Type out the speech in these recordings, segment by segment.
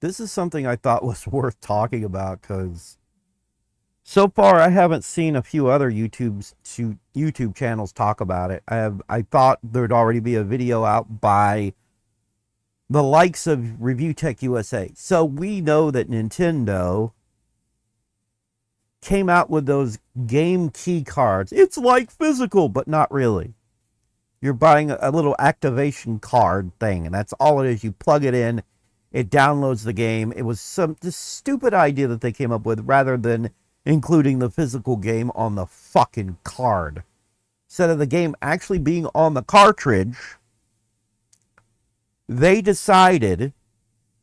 This is something I thought was worth talking about because so far I haven't seen a few other YouTube channels talk about it. I thought there'd already be a video out by the likes of Review Tech USA. So we know that Nintendo came out with those game key cards. It's like physical, but not really. You're buying a little activation card thing, and that's all it is. You plug it in, it downloads the game. It was this stupid idea that they came up with rather than including the physical game on the fucking card. Instead of the game actually being on the cartridge, they decided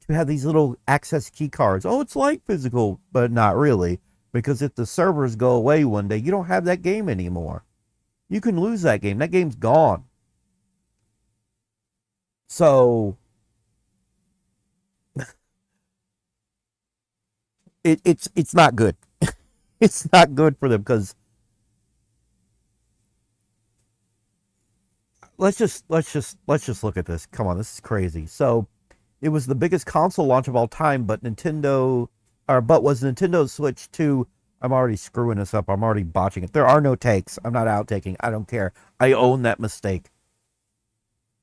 to have these little access key cards. Oh, it's like physical, but not really. Because if the servers go away one day, you don't have that game anymore. You can lose that game. That game's gone. So it's not good. It's not good for them because let's just look at this. Come on, this is crazy. So it was the biggest console launch of all time, but was Nintendo Switch 2. I'm already screwing this up. I'm already botching it. There are no takes. I'm not out taking. I don't care. I own that mistake.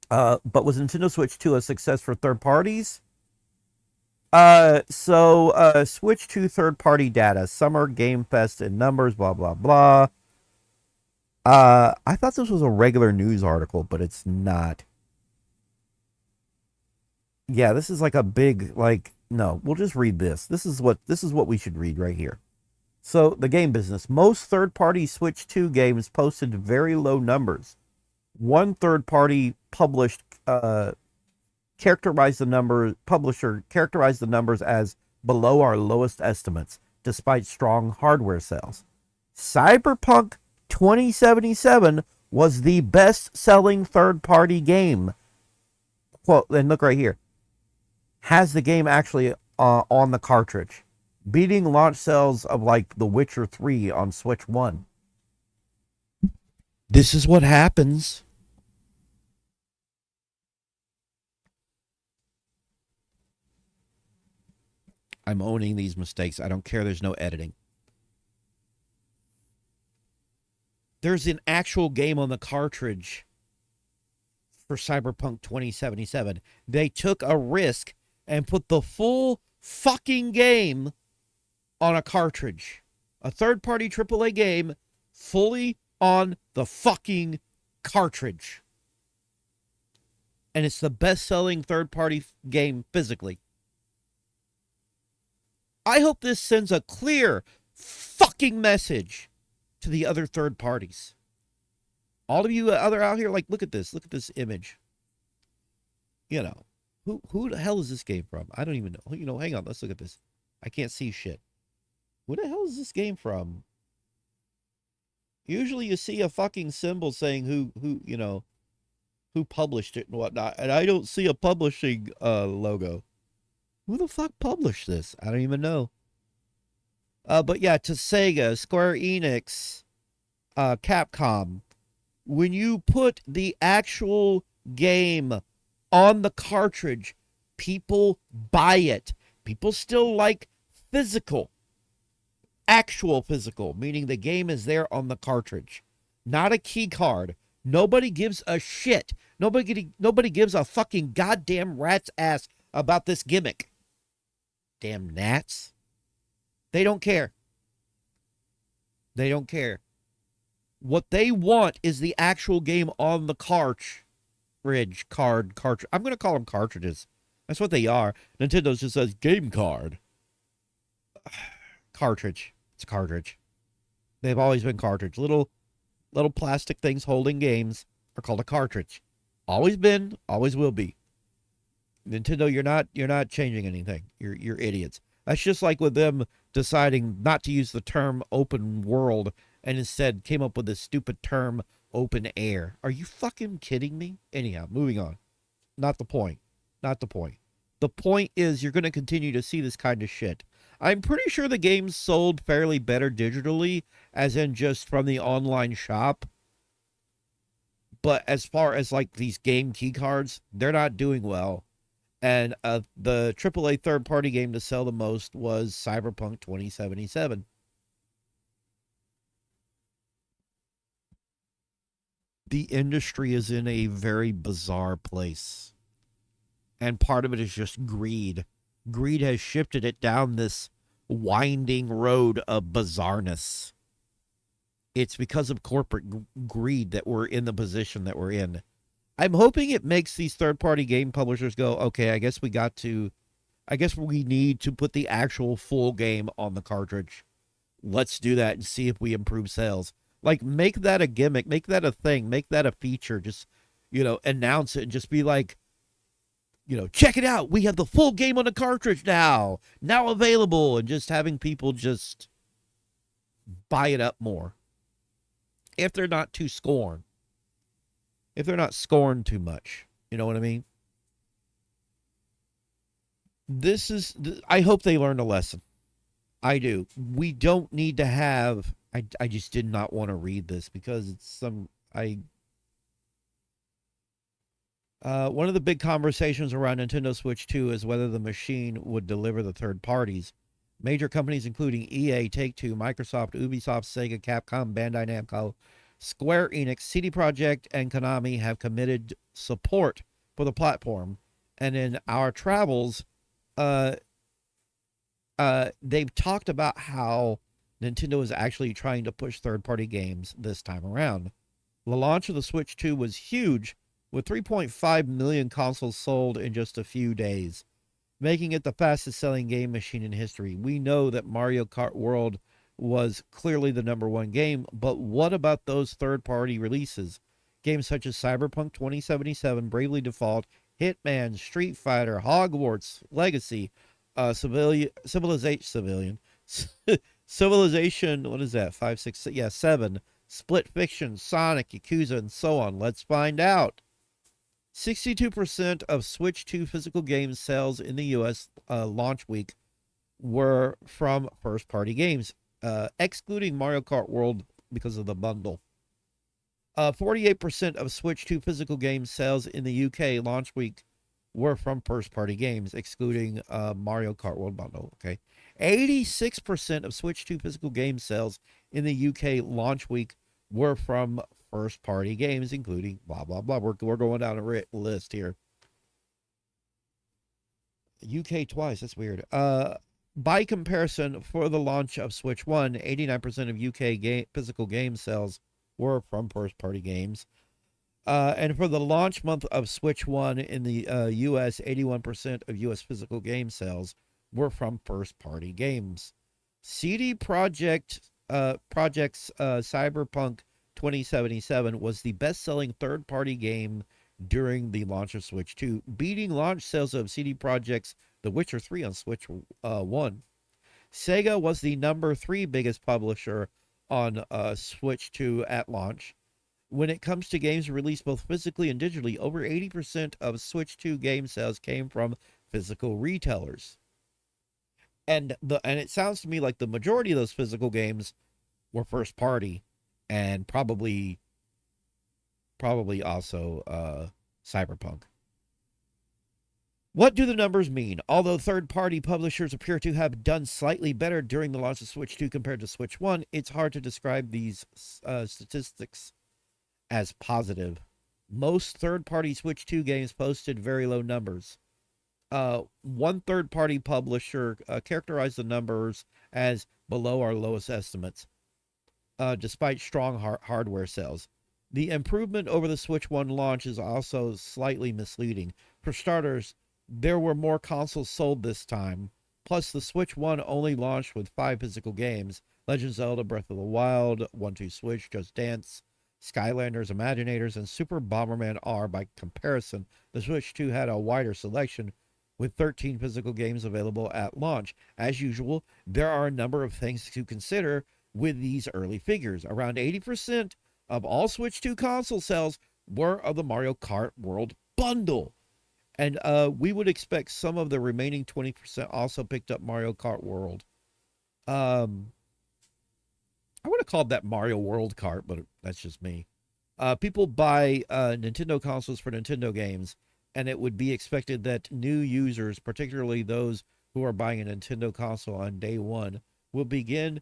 But was Nintendo Switch 2 a success for third parties? Switch 2 third party data, Summer Game Fest and numbers, blah blah blah. I thought this was a regular news article, but it's not. Yeah, this is like a big no, we'll just read this. This is what we should read right here. So, the game business. Most third-party Switch 2 games posted very low numbers. One third-party publisher characterized the numbers as below our lowest estimates, despite strong hardware sales. Cyberpunk 2077 was the best-selling third-party game. Quote, and look right here. Has the game actually on the cartridge, beating launch sales of like The Witcher 3 on Switch 1. This is what happens. I'm owning these mistakes. I don't care. There's no editing. There's an actual game on the cartridge for Cyberpunk 2077. They took a risk and put the full fucking game on a cartridge. A third-party AAA game fully on the fucking cartridge. And it's the best-selling third-party game physically. I hope this sends a clear fucking message to the other third parties. All of you other out here, like, look at this image. You know, who the hell is this game from? I don't even know. You know, hang on, let's look at this. I can't see shit. Where the hell is this game from? Usually you see a fucking symbol saying who published it and whatnot, and I don't see a publishing logo. Who the fuck published this? I don't even know. But yeah, to Sega, Square Enix, Capcom, when you put the actual game on the cartridge, people buy it. People still like physical. Actual physical, meaning the game is there on the cartridge, not a key card. Nobody gives a shit. Nobody gives a fucking goddamn rat's ass about this gimmick. Damn gnats. They don't care. They don't care. What they want is the actual game on the cartridge. Cartridge. I'm going to call them cartridges. That's what they are. Nintendo just says game card. Cartridge. It's a cartridge. They've always been cartridge. Little plastic things holding games are called a cartridge. Always been, always will be. Nintendo, you're not changing anything. You're idiots. That's just like with them deciding not to use the term open world and instead came up with this stupid term open air. Are you fucking kidding me? Anyhow, moving on. Not the point. Not the point. The point is you're going to continue to see this kind of shit. I'm pretty sure the game's sold fairly better digitally, as in just from the online shop. But as far as like these game key cards, they're not doing well. And the AAA third party game to sell the most was Cyberpunk 2077. The industry is in a very bizarre place. And part of it is just greed. Greed has shifted it down this winding road of bizarreness. It's because of corporate greed that we're in the position that we're in. I'm hoping it makes these third party game publishers go, okay, I guess we need to put the actual full game on the cartridge. Let's do that and see if we improve sales. Like, make that a gimmick, make that a thing, make that a feature. Just, announce it and just be like, check it out. We have the full game on the cartridge now available. And just having people just buy it up more. If they're not too scorned. If they're not scorned too much. You know what I mean? I hope they learned a lesson. I do. We don't need to have. I just did not want to read this because it's one of the big conversations around Nintendo Switch 2 is whether the machine would deliver the third parties. Major companies including EA, Take-Two, Microsoft, Ubisoft, Sega, Capcom, Bandai Namco, Square Enix, CD Projekt, and Konami have committed support for the platform. And in our travels, uh, they've talked about how Nintendo is actually trying to push third-party games this time around. The launch of the Switch 2 was huge, with 3.5 million consoles sold in just a few days, making it the fastest-selling game machine in history. We know that Mario Kart World was clearly the number one game, but what about those third-party releases? Games such as Cyberpunk 2077, Bravely Default, Hitman, Street Fighter, Hogwarts Legacy, Civilization, what is that? 5, 6, yeah, 7, Split Fiction, Sonic, Yakuza, and so on. Let's find out. 62% of Switch 2 physical game sales in the U.S. Launch week were from first-party games, excluding Mario Kart World because of the bundle. 48% of Switch 2 physical game sales in the UK launch week were from first-party games, excluding Mario Kart World bundle. Okay, 86% of Switch 2 physical game sales in the UK launch week were from first-party games, including blah blah blah. We're going down a list here. UK twice. That's weird. By comparison, for the launch of Switch 1, 89% of UK physical game sales were from first-party games. And for the launch month of Switch 1 in the US, 81% of US physical game sales were from first-party games. CD Projekt Project's Cyberpunk 2077 was the best-selling third-party game during the launch of Switch 2, beating launch sales of CD Projekt's The Witcher 3 on Switch 1. Sega was the number 3 biggest publisher on Switch 2 at launch. When it comes to games released both physically and digitally, over 80% of Switch 2 game sales came from physical retailers. And it sounds to me like the majority of those physical games were first party, and probably also Cyberpunk. What do the numbers mean? Although third-party publishers appear to have done slightly better during the launch of Switch 2 compared to Switch 1, it's hard to describe these statistics as positive. Most third-party Switch 2 games posted very low numbers. One third-party publisher characterized the numbers as below our lowest estimates, despite strong hardware sales. The improvement over the Switch 1 launch is also slightly misleading. For starters, there were more consoles sold this time. Plus, the Switch 1 only launched with 5 physical games: Legend of Zelda Breath of the Wild, 1-2 Switch, Just Dance, Skylanders, Imaginators, and Super Bomberman R. By comparison, the Switch 2 had a wider selection, with 13 physical games available at launch. As usual, there are a number of things to consider with these early figures. Around 80% of all Switch 2 console sales were of the Mario Kart World bundle. And we would expect some of the remaining 20% also picked up Mario Kart World. I would have called that Mario World Kart, but that's just me. People buy Nintendo consoles for Nintendo games. and it would be expected that new users, particularly those who are buying a Nintendo console on day one, will begin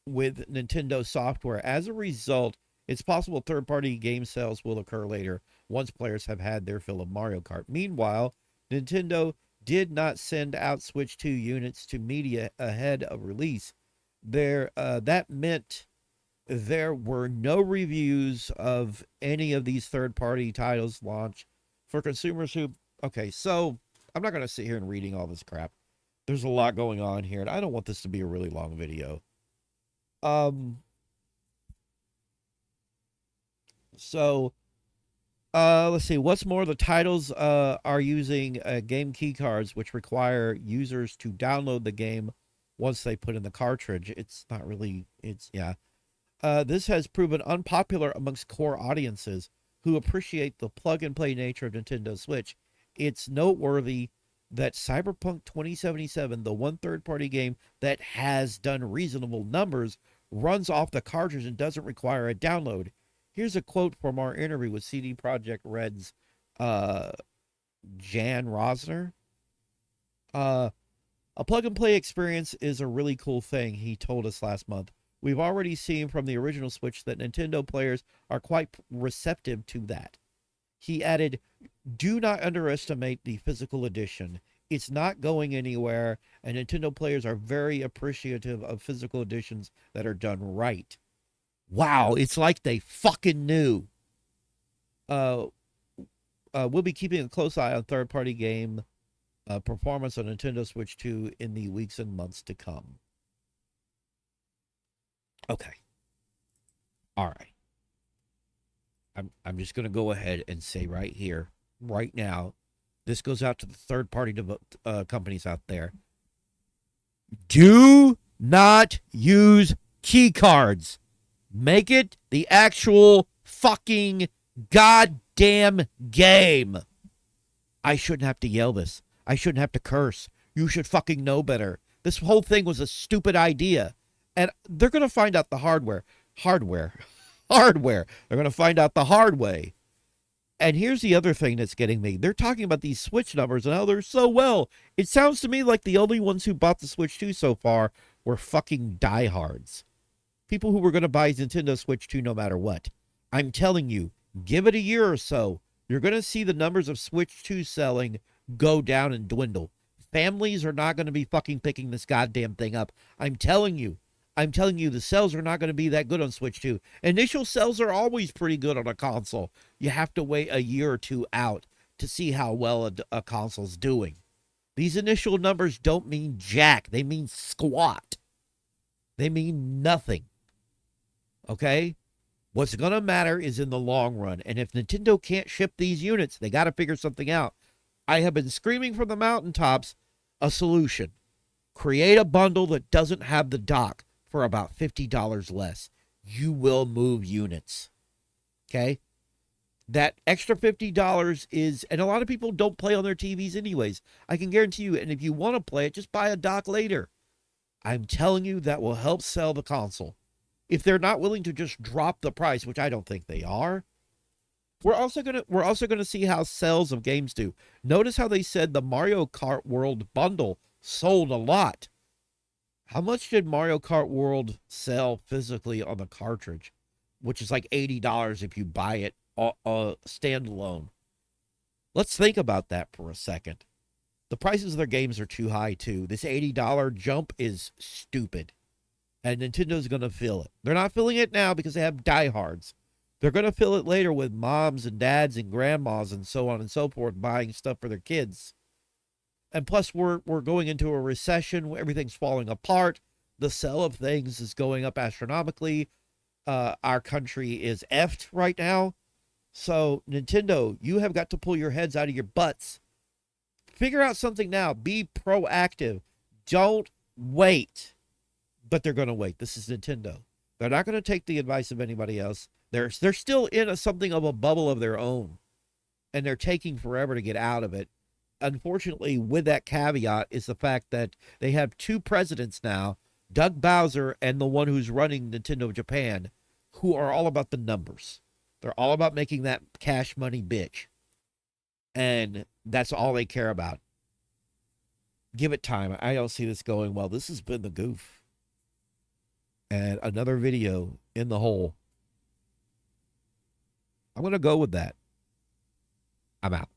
with Nintendo software. As a result, it's possible third party game sales will occur later once players have had their fill of Mario Kart. Meanwhile, Nintendo did not send out Switch 2 units to media ahead of release. That meant there were no reviews of any of these third party titles launch for consumers who. Okay, so I'm not going to sit here and reading all this crap. There's a lot going on here, and I don't want this to be a really long video. Um, so let's see. What's more, the titles are using game key cards, which require users to download the game once they put in the cartridge. It's not really. It's yeah. This has proven unpopular amongst core audiences who appreciate the plug-and-play nature of Nintendo Switch. It's noteworthy that Cyberpunk 2077, the one third-party game that has done reasonable numbers, runs off the cartridge and doesn't require a download. Here's a quote from our interview with CD Projekt Red's Jan Rosner. A plug-and-play experience is a really cool thing, he told us last month. We've already seen from the original Switch that Nintendo players are quite receptive to that. He added, do not underestimate the physical edition. It's not going anywhere, and Nintendo players are very appreciative of physical editions that are done right. Wow, it's like they fucking knew. We'll be keeping a close eye on third-party game performance on Nintendo Switch 2 in the weeks and months to come. Okay. All right. I'm just going to go ahead and say right here, right now, this goes out to the third-party companies out there. Do not use key cards. Make it the actual fucking goddamn game. I shouldn't have to yell this. I shouldn't have to curse. You should fucking know better. This whole thing was a stupid idea. And they're going to find out the hardware. They're going to find out the hard way. And here's the other thing that's getting me. They're talking about these Switch numbers and how they're so well. It sounds to me like the only ones who bought the Switch 2 so far were fucking diehards. People who were going to buy Nintendo Switch 2 no matter what. I'm telling you, give it a year or so. You're going to see the numbers of Switch 2 selling go down and dwindle. Families are not going to be fucking picking this goddamn thing up. I'm telling you, the sales are not going to be that good on Switch 2. Initial sales are always pretty good on a console. You have to wait a year or two out to see how well a console's doing. These initial numbers don't mean jack. They mean squat. They mean nothing. Okay? What's going to matter is in the long run. And if Nintendo can't ship these units, they got to figure something out. I have been screaming from the mountaintops a solution. Create a bundle that doesn't have the dock for about $50 less. You will move units. Okay? That extra $50 is, and a lot of people don't play on their TVs anyways. I can guarantee you, and if you want to play it, just buy a dock later. I'm telling you, that will help sell the console. If they're not willing to just drop the price, which I don't think they are, we're also gonna see how sales of games do. Notice how they said the Mario Kart World bundle sold a lot. How much did Mario Kart World sell physically on the cartridge? Which is like $80 if you buy it standalone. Let's think about that for a second. The prices of their games are too high, too. This $80 jump is stupid. And Nintendo's going to fill it. They're not filling it now because they have diehards. They're going to fill it later with moms and dads and grandmas and so on and so forth buying stuff for their kids. And plus, we're going into a recession. Everything's falling apart. The sale of things is going up astronomically. Our country is effed right now. So, Nintendo, you have got to pull your heads out of your butts. Figure out something now. Be proactive. Don't wait. But they're going to wait. This is Nintendo. They're not going to take the advice of anybody else. They're still in something of a bubble of their own. And they're taking forever to get out of it. Unfortunately, with that caveat is the fact that they have two presidents now, Doug Bowser and the one who's running Nintendo Japan, who are all about the numbers. They're all about making that cash money bitch. And that's all they care about. Give it time. I don't see this going well. This has been the goof. And another video in the hole. I'm going to go with that. I'm out.